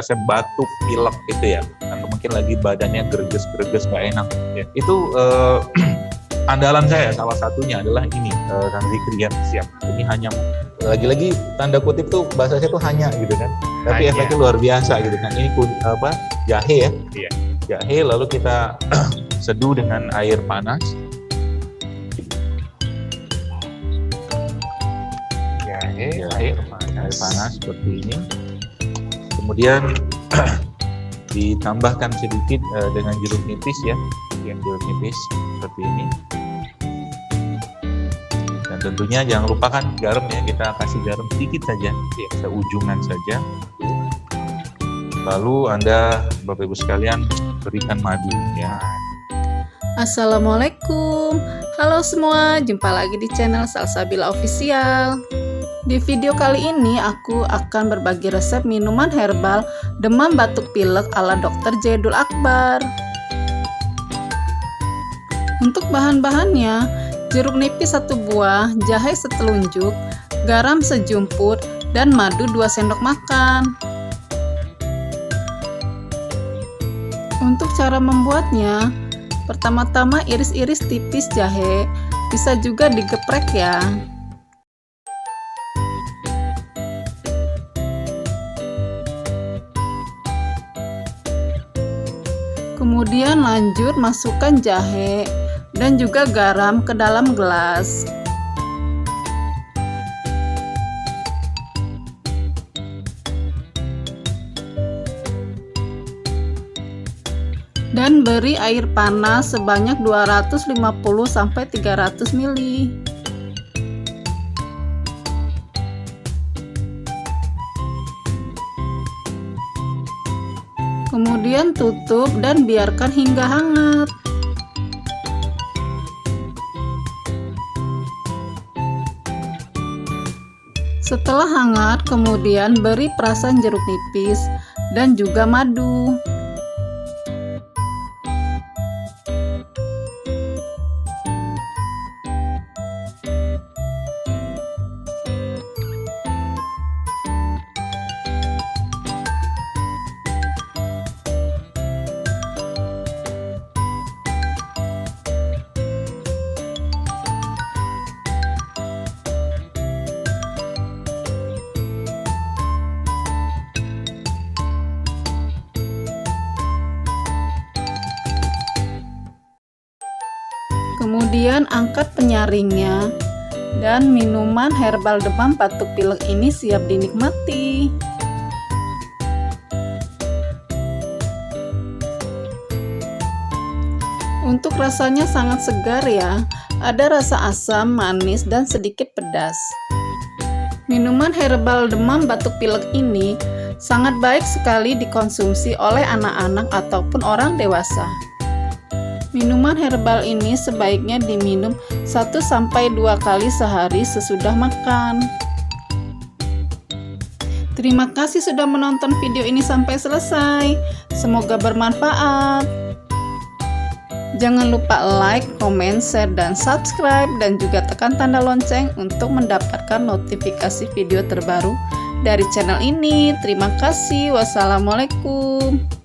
resep batuk, pilek gitu ya, atau mungkin lagi badannya greges-greges nggak enak ya. Itu andalan saya salah satunya adalah ini, Kang Zikri ya, siap. Ini hanya lagi-lagi tanda kutip tuh bahasanya tuh hanya gitu kan, tapi efeknya luar biasa gitu kan. Ini jahe ya, Iya. Jahe lalu kita seduh dengan air panas. Jahe, Ya, air air panas seperti ini. Kemudian ditambahkan sedikit dengan jeruk nipis ya, jeruk nipis seperti ini. Dan tentunya jangan lupakan garam ya, kita kasih garam sedikit saja, seujungan saja. Lalu Anda, Bapak Ibu sekalian, berikan madu ya. Assalamualaikum, halo semua, jumpa lagi di channel Salsabila Official. Di video kali ini aku akan berbagi resep minuman herbal demam batuk pilek ala Dr. Jaidul Akbar. Untuk bahan-bahannya, jeruk nipis 1 buah, jahe setelunjuk, garam sejumput, dan madu 2 sendok makan. Untuk cara membuatnya, pertama-tama iris-iris tipis jahe, bisa juga digeprek ya. Kemudian lanjut masukkan jahe dan juga garam ke dalam gelas. Dan beri air panas sebanyak 250-300 ml. Kemudian tutup dan biarkan hingga hangat. Setelah hangat, kemudian beri perasan jeruk nipis dan juga madu. Kemudian angkat penyaringnya dan minuman herbal demam batuk pilek ini siap dinikmati. Untuk rasanya sangat segar ya, ada rasa asam, manis, dan sedikit pedas. Minuman herbal demam batuk pilek ini sangat baik sekali dikonsumsi oleh anak-anak ataupun orang dewasa. Minuman herbal ini sebaiknya diminum 1-2 kali sehari sesudah makan. Terima kasih sudah menonton video ini sampai selesai. Semoga bermanfaat. Jangan lupa like, comment, share, dan subscribe, dan juga tekan tanda lonceng untuk mendapatkan notifikasi video terbaru dari channel ini. Terima kasih. Wassalamualaikum.